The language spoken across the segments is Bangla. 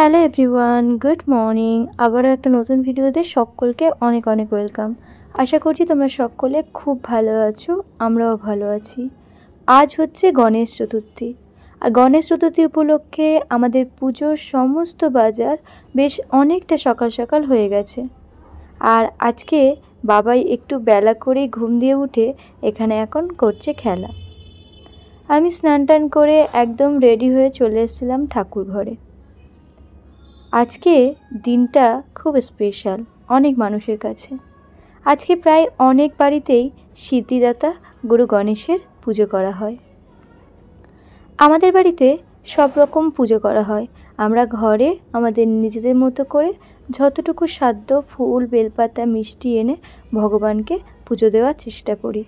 Hello everyone, good morning. আবারও একটা নতুন ভিডিওতে সকলকে অনেক অনেক ওয়েলকাম। আশা করছি তোমরা সকলে খুব ভালো আছো, আমরাও ভালো আছি। আজ হচ্ছে গণেশ চতুর্থী, আর গণেশ চতুর্থী উপলক্ষে আমাদের পুজোর সমস্ত বাজার বেশ অনেকটা সকাল সকাল হয়ে গেছে। আর আজকে বাবাই একটু বেলা করেই ঘুম দিয়ে উঠে এখানে এখন করছে খেলা। আমি স্নান টান করে একদম রেডি হয়ে চলে এসেছিলাম ঠাকুর ঘরে। আজকে দিনটা খুব স্পেশাল অনেক মানুষের কাছে। আজকে প্রায় অনেক বাড়িতেই সিদ্ধিদাতা গুরু গণেশের পুজো করা হয়। আমাদের বাড়িতে সব রকম পুজো করা হয়। আমরা ঘরে আমাদের নিজেদের মতো করে যতটুকু সাধ্য ফুল বেলপাতা মিষ্টি এনে ভগবানকে পুজো দেওয়ার চেষ্টা করি।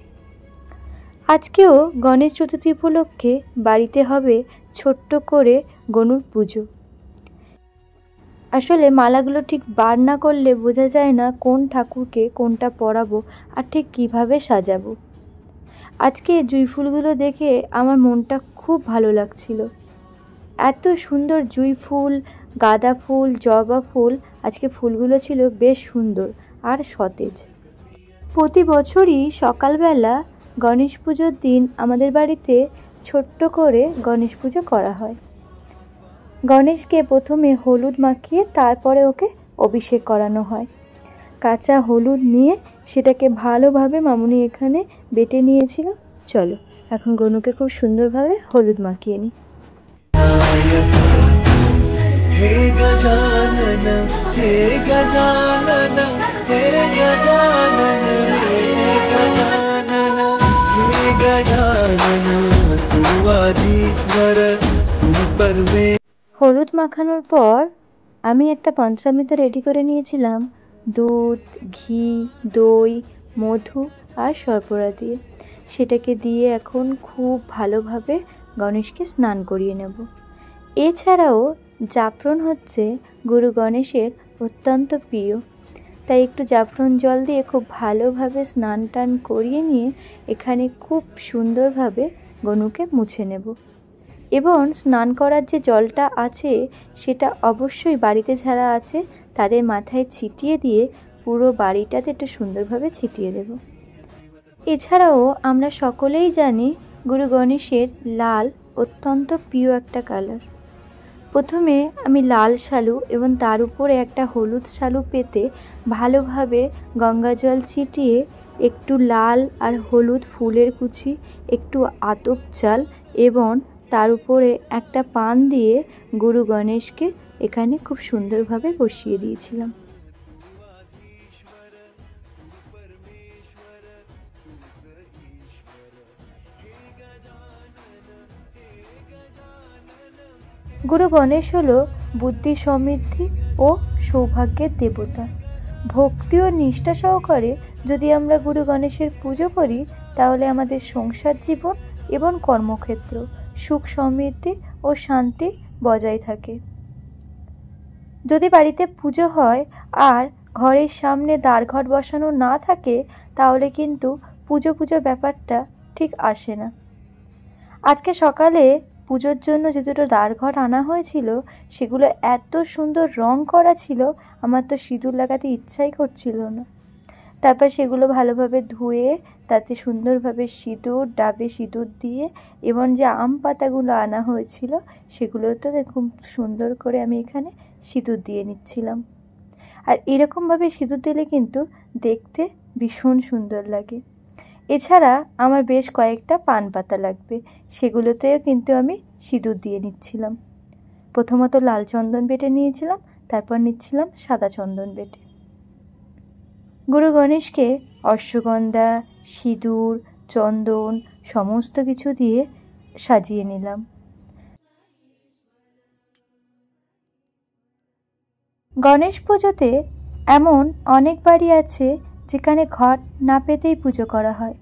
আজকেও গণেশ চতুর্থী উপলক্ষে বাড়িতে হবে ছোট্ট করে গণুর পুজো। আসলে মালাগুলো ঠিক বার না করলে বোঝা যায় না কোন ঠাকুরকে কোনটা পরাবো আর ঠিক কিভাবে সাজাবো। আজকে জুঁই ফুলগুলো দেখে আমার মনটা খুব ভালো লাগছিল। এত সুন্দর জুঁই ফুল, গাঁদা ফুল, জবা ফুল, আজকে ফুলগুলো ছিল বেশ সুন্দর আর সতেজ। প্রতি বছরই সকালবেলা গণেশ পুজোর দিন আমাদের বাড়িতে ছোট্ট করে গণেশ পুজো করা হয়। গণেশকে প্রথমে হলুদ মাখিয়ে তারপরে ওকে অভিষেক করানো হয়। কাঁচা হলুদ নিয়ে সেটাকে ভালোভাবে মামুনি এখানে বেটে নিয়েছিল। চলো এখন গনুকে খুব সুন্দরভাবে হলুদ মাখিয়ে নিই। হে গজানন হে গজানন হে গজানন হে গজানন হে গজানন তু আদিশ্বর তু পরমে। হলুদ মাখানোর পর আমি একটা পঞ্চামৃত রেডি করে নিয়েছিলাম দুধ, ঘি, দই, মধু আর শর্করা দিয়ে। সেটাকে দিয়ে এখন খুব ভালোভাবে গণেশকে স্নান করিয়ে নেব। এছাড়াও জাফরান হচ্ছে গুরু গণেশের অত্যন্ত প্রিয়, তাই একটু জাফরান জল দিয়ে খুব ভালোভাবে স্নান টান করিয়ে নিয়ে এখানে খুব সুন্দরভাবে গনুকে মুছে নেব। এবং স্নান করার যে জলটা আছে সেটা অবশ্যই বাড়িতে যারা আছে তাদের মাথায় ছিটিয়ে দিয়ে পুরো বাড়িটাতে একটু সুন্দরভাবে ছিটিয়ে দেব। এছাড়াও আমরা সকলেই জানি গুরু গণেশের লাল অত্যন্ত প্রিয় একটা কালার। প্রথমে আমি লাল শালু এবং তার উপরে একটা হলুদ শালু পেতে ভালোভাবে গঙ্গা জল ছিটিয়ে একটু লাল আর হলুদ ফুলের কুচি, একটু আতপ চাল এবং তার উপরে একটা পান দিয়ে গুরু গণেশকে এখানে খুব সুন্দরভাবে বসিয়ে দিয়েছিলাম। গুরু গণেশ হলো বুদ্ধি সমৃদ্ধি ও সৌভাগ্যের দেবতা। ভক্তি ও নিষ্ঠা সহকারে যদি আমরা গুরু গণেশের পুজো করি তাহলে আমাদের সংসার জীবন এবং কর্মক্ষেত্র সুখ সমৃদ্ধি ও শান্তি বজায় থাকে। যদি বাড়িতে পুজো হয় আর ঘরের সামনে দ্বারঘট বসানো না থাকে তাহলে কিন্তু পুজো ব্যাপারটা ঠিক আসে না। আজকে সকালে পুজোর জন্য যে দুটো দ্বারঘট আনা হয়েছিল সেগুলো এত সুন্দর রং করা ছিল, আমার তো সিঁদুর লাগাতে ইচ্ছাই করছিল না। তারপর সেগুলো ভালোভাবে ধুয়ে তাতে সুন্দরভাবে সিঁদুর, ডাবে সিঁদুর দিয়ে এবং যে আম পাতাগুলো আনা হয়েছিল সেগুলোতে খুব সুন্দর করে আমি এখানে সিঁদুর দিয়ে নিচ্ছিলাম। আর এরকমভাবে সিঁদুর দিলে কিন্তু দেখতে ভীষণ সুন্দর লাগে। এছাড়া আমার বেশ কয়েকটা পান পাতা লাগবে, সেগুলোতেও কিন্তু আমি সিঁদুর দিয়ে নিচ্ছিলাম। প্রথমত লাল চন্দন বেটে নিয়েছিলাম, তারপর নিচ্ছিলাম সাদা চন্দন বেটে। গুরু গণেশকে অশ্বগন্ধা, সিঁদুর, চন্দন সমস্ত কিছু দিয়ে সাজিয়ে নিলাম। গণেশ পুজোতে এমন অনেক বাড়ি আছে যেখানে ঘট না পেতেই পুজো করা হয়,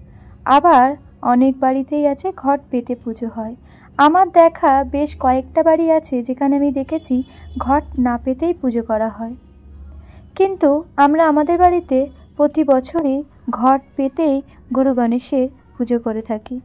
আবার অনেক বাড়িতেই আছে ঘট পেতে পুজো হয়। আমার দেখা বেশ কয়েকটা বাড়ি আছে যেখানে আমি দেখেছি ঘট না পেতেই পুজো করা হয়, কিন্তু আমরা আমাদের বাড়িতে প্রতি বছরই ঘট পেতেই গুরু গণেশের পুজো করে থাকি।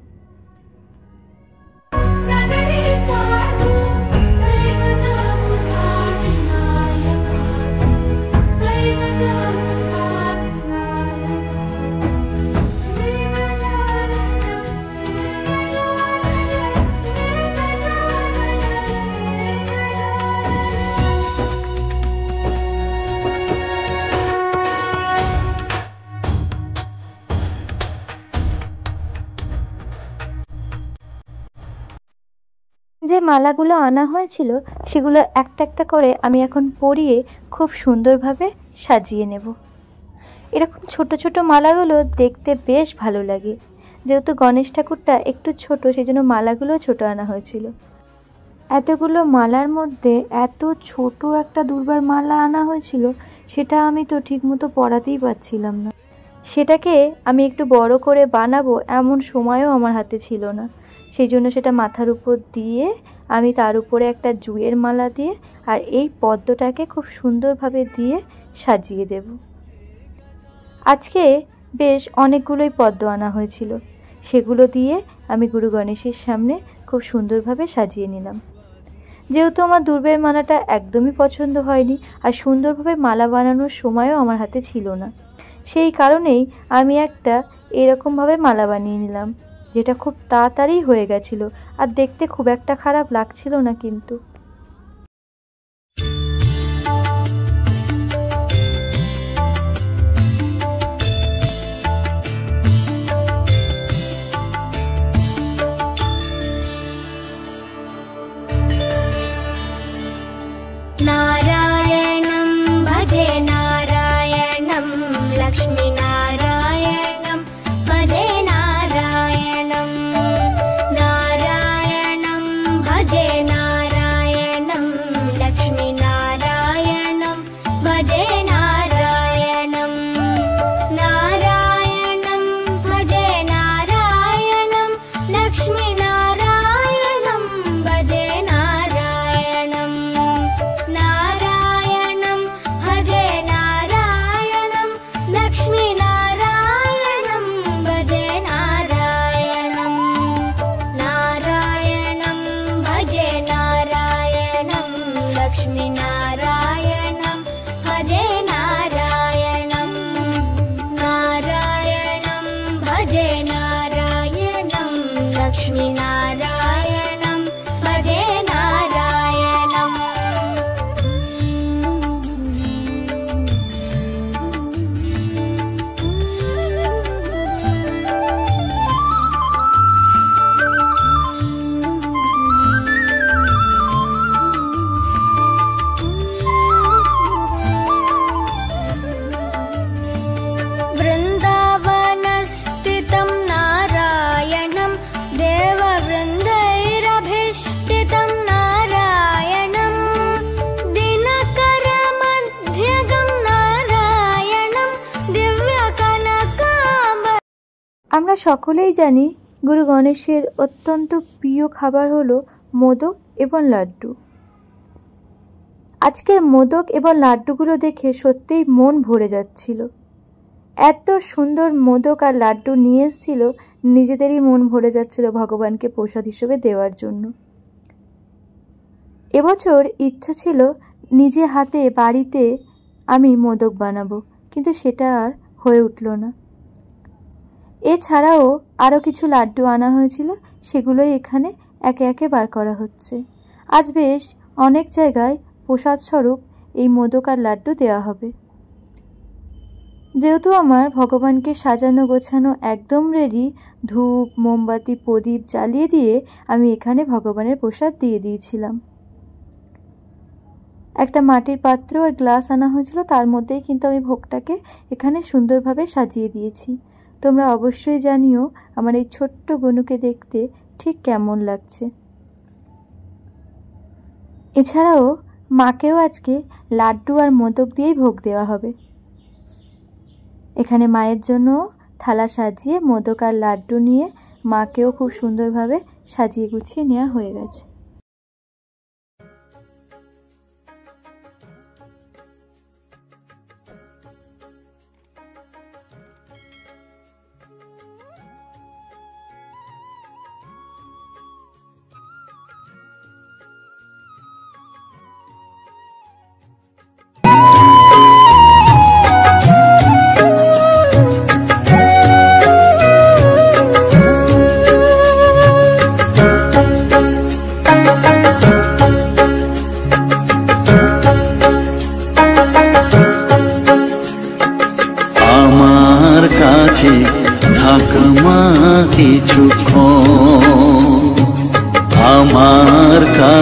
মালাগুলো আনা হয়েছিল সেগুলো একটা একটা করে আমি এখন পরিয়ে খুব সুন্দরভাবে সাজিয়ে নেব। এরকম ছোট ছোট মালাগুলো দেখতে বেশ ভালো লাগে। যেহেতু গণেশ ঠাকুরটা একটু ছোট, সেই জন্য মালাগুলো ছোট আনা হয়েছিল। এতগুলো মালার মধ্যে এত ছোট একটা দুর্বার মালা আনা হয়েছিল, সেটা আমি তো ঠিকমতো পরাতেই পারছিলাম না। সেটাকে আমি একটু বড় করে বানাবো এমন সময়ও আমার হাতে ছিল না। সেই জন্য সেটা মাথার উপর দিয়ে আমি তার উপরে একটা জুঁয়ের মালা দিয়ে আর এই পদ্মটাকে খুব সুন্দরভাবে দিয়ে সাজিয়ে দেব। আজকে বেশ অনেকগুলোই পদ্ম আনা হয়েছিল, সেগুলো দিয়ে আমি গুরু গণেশের সামনে খুব সুন্দরভাবে সাজিয়ে নিলাম। যেহেতু আমার দুর্বের মালাটা একদমই পছন্দ হয়নি আর সুন্দরভাবে মালা বানানোর সময়ও আমার হাতে ছিল না, সেই কারণেই আমি একটা এরকমভাবে মালা বানিয়ে নিলাম, যেটা খুব তাড়াতাড়ি হয়ে গেছিলো আর দেখতে খুব একটা খারাপ লাগছিল না। কিন্তু नारायणं भजे नारायणं लक्ष्मीनारायणं भजे नारायणं नारायणं भजे नारायणं लक्ष्मीनारायणं भजे नारायणं नारायणं भजे नारायणं लक्ष्मीनारायणं भजे नारायणं नारायणं भजे नारायणं लक्ष्मीनारायणं भजे नारायणं नारायणं भजे नारायणं लक्ष्मीनारायणं भजे नारायणं नारायणं भजे नारायणं लक्ष्मीनारायणं भजे नारायणं वृन्दावनस्थितं नारायणं देववृन्दैरभीष्टितं नारायणं दिनकरमध्यगं नारायणं दिव्यकनकाम्ब। আমরা সকলেই জানি গুরু গণেশের অত্যন্ত প্রিয় খাবার হলো মোদক এবং লাড্ডু। আজকে মোদক এবং লাড্ডুগুলো দেখে সত্যিই মন ভরে যাচ্ছিল। এত সুন্দর মোদক আর লাড্ডু নিয়ে এসেছিল, নিজেদেরই মন ভরে যাচ্ছিল ভগবানকে প্রসাদ হিসেবে দেওয়ার জন্য। এবছর ইচ্ছা ছিল নিজে হাতে বাড়িতে আমি মোদক বানাবো, কিন্তু সেটা আর হয়ে উঠল না। এছাড়াও আরও কিছু লাড্ডু আনা হয়েছিল, সেগুলোই এখানে একে একে বার করা হচ্ছে। আজ বেশ অনেক জায়গায় প্রসাদ স্বরূপ এই মোদক আর লাড্ডু দেওয়া হবে। যেহেতু আমার ভগবানকে সাজানো গোছানো একদম রেডি, ধূপ মোমবাতি প্রদীপ জ্বালিয়ে দিয়ে আমি এখানে ভগবানের প্রসাদ দিয়ে দিয়েছিলাম। একটা মাটির পাত্র আর গ্লাস আনা হয়েছিল, তার মধ্যেই কিন্তু আমি ভোগটাকে এখানে সুন্দরভাবে সাজিয়ে দিয়েছি। তোমরা অবশ্যই জানিও আমার এই ছোট্ট গনুকে দেখতে ঠিক কেমন লাগছে। এছাড়াও মাকেও আজকে লাড্ডু আর মোদক দিয়েই ভোগ দেওয়া হবে। এখানে মায়ের জন্য থালা সাজিয়ে মোদক আর লাড্ডু নিয়ে মাকেও খুব সুন্দরভাবে সাজিয়ে গুছিয়ে নেওয়া হয়ে গেছে।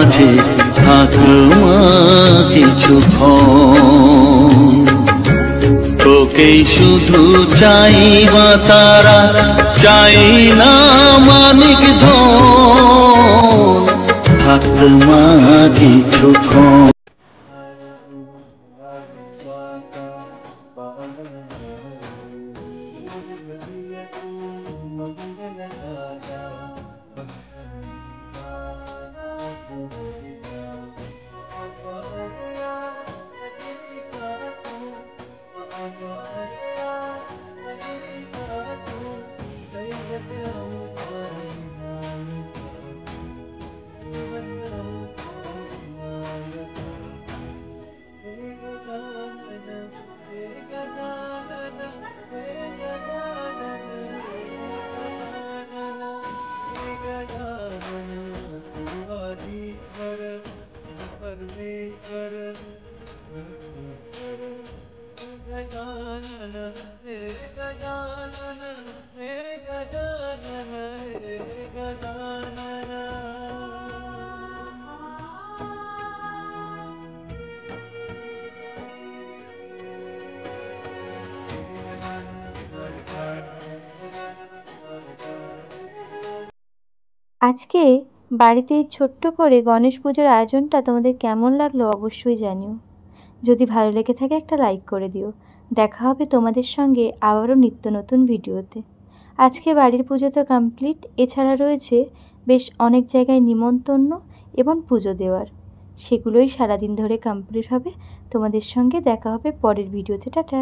মাঝে থাকমা কিছুক্ষণ, তোকেই শুধু চাইবা তারা, চাই না মানিক ধন, থাকমা কিছুক্ষণ। আজকে বাড়িতে এই ছোট্ট করে গণেশ পুজোর আয়োজনটা তোমাদের কেমন লাগলো অবশ্যই জানিও। যদি ভালো লেগে থাকে একটা লাইক করে দিও। দেখা হবে তোমাদের সঙ্গে আবারও নিত্য নতুন ভিডিওতে। আজকে বাড়ির পুজো তো কমপ্লিট, এছাড়া রয়েছে বেশ অনেক জায়গায় নিমন্ত্রণ এবং পুজো দেওয়ার, সেগুলোই সারাদিন ধরে কমপ্লিট হবে। তোমাদের সঙ্গে দেখা হবে পরের ভিডিওতে। টাটা।